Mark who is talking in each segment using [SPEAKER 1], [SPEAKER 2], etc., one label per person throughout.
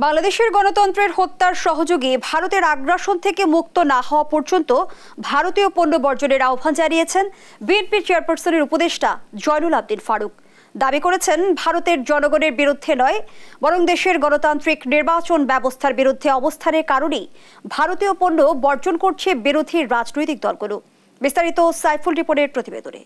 [SPEAKER 1] বাংলাদেশের গণতন্ত্রের হত্যার সহযোগী ভারতের আগ্রাসন থেকে মুক্ত না হওয়া পর্যন্ত ভারতীয় পণ্য বর্জনের আহ্বান জানিয়েছেন বিএনপি চেয়ারপারসনের উপদেষ্টা জয়নুল আবদিন ফারুক। দাবি করেছেন, ভারতের জনগণের বিরুদ্ধে নয়, বরং দেশের গণতান্ত্রিক নির্বাচন ব্যবস্থার বিরুদ্ধে অবস্থানের কারণেই ভারতীয় পণ্য বর্জন করছে বিরোধী রাজনৈতিক দলগুলো। বিস্তারিত সাইফুল রিপনের প্রতিবেদনে।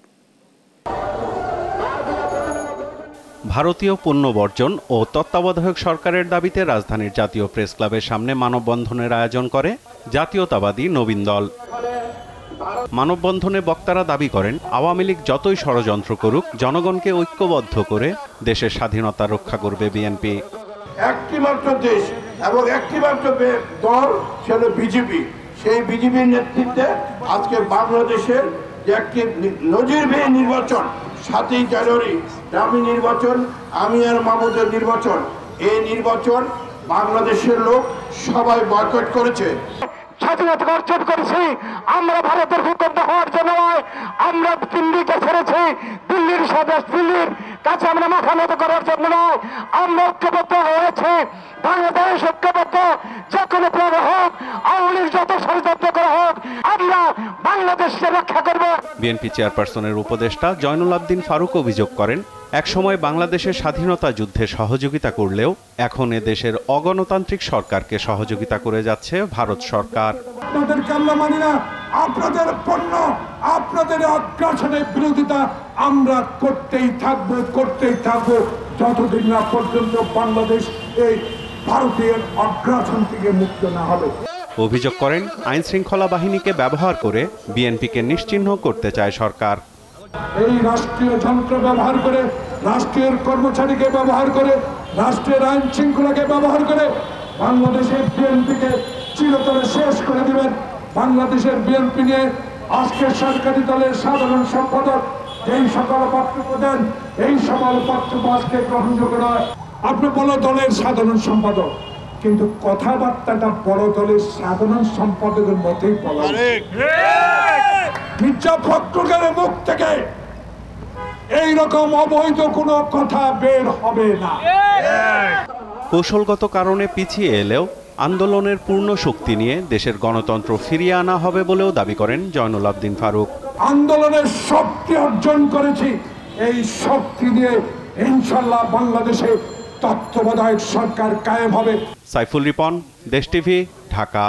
[SPEAKER 2] ভারতীয় পণ্য বর্জন ও তত্ত্বাবধায়ক সরকারের দাবিতে রাজধানীর জাতীয় প্রেস ক্লাবের সামনে মানববন্ধনের আয়োজন করে জাতীয়তাবাদী নবীন দল। মানববন্ধনে বক্তারা দাবি করেন, আওয়ামী লীগ যতই ষড়যন্ত্র করুক, জনগণকে ঐক্যবদ্ধ করে দেশের স্বাধীনতা রক্ষা করবে বিএনপি।
[SPEAKER 3] একটি মাত্র দেশ এবং একটি মাত্র দল, সেটা বিজেপি। সেই বিজেপির নেতৃত্বে আজকে বাংলাদেশের যে একটি নজিরবিহীন নির্বাচন, 7ই জানুয়ারি ডামি নির্বাচন, আমি আর মাহমুদের নির্বাচন, এই নির্বাচন বাংলাদেশের লোক সবাই বয়কট করেছে।
[SPEAKER 4] স্বাধীনতা অর্জন করেছি আমরা ভারতের হুকুম হওয়ার জন্য নয়, আমরা দিল্লিকে ছেড়েছি, দিল্লির স্বদেশ দিল্লির কাছে আমরা মাথা নত করার জন্য নয়, আমরা ঐক্যবদ্ধ হয়েছে। বাংলাদেশ ঐক্যবদ্ধ, যে কোনো প্রাণে হোক, আওয়ামী লীগ যত ষড়যন্ত্র করা হোক, আমরা বাংলাদেশকে রক্ষা করব।
[SPEAKER 2] বিএনপি চেয়ারপারসনের উপদেষ্টা জয়নুল আবদিন ফারুক অভিযোগ করেন, একসময় বাংলাদেশের স্বাধীনতা যুদ্ধে সহযোগিতা করলেও এখন দেশের অগণতান্ত্রিক সরকারকে সহযোগিতা করে যাচ্ছে ভারত সরকার।
[SPEAKER 3] আপনাদেরকে আমরা মানি না, আপনাদের পণ্য, আপনাদের আগ্রাসনের বিরোধিতা আমরা করতেই থাকবো যতদিন না পর্যন্ত বাংলাদেশ এই ভারতীয় আগ্রাসন থেকে মুক্ত না হবে।
[SPEAKER 2] অভিযোগ করেন, আইন শৃঙ্খলা বাহিনীকে ব্যবহার করে বিএনপিকে নিশ্চিহ্ন করতে চায় সরকার।
[SPEAKER 3] এই রাষ্ট্রীয় যন্ত্র ব্যবহার করে, রাষ্ট্রীয় কর্মচারীকে ব্যবহার করে, রাষ্ট্রের আইন শৃঙ্খলাকে ব্যবহার করে বাংলাদেশের বিএনপিকে চিরতরে শেষ করে দিবেন। বাংলাদেশের বিএনপি নিয়ে আজকে সরকারি দলের সাধারণ সম্পাদক যেই সকল বক্তব্য দেন, এই সকল বক্তব্য আজকে গ্রহণযোগ্য নয়। আপনি বড় দলের সাধারণ সম্পাদক, কিন্তু কথাবার্তাটা বড় দলের সাধারণ সম্পাদকের মতেই বলা। মির্জা ফখরুলের মুখ থেকে এইরকম অবৈধ কোনো কথা বের হবে না।
[SPEAKER 2] কৌশলগত কারণে পিছিয়ে এলেও আন্দোলনের পূর্ণ শক্তি নিয়ে দেশের গণতন্ত্র ফিরিয়ে আনা হবে বলেও দাবি করেন জয়নুল আবদিন ফারুক।
[SPEAKER 3] আন্দোলনের শক্তি অর্জন করেছি, এই শক্তি দিয়ে ইনশাল্লাহ বাংলাদেশে তত্ত্বাবধায়ক সরকার কায়েম হবে।
[SPEAKER 2] সাইফুল রিপন, দেশ টিভি, ঢাকা।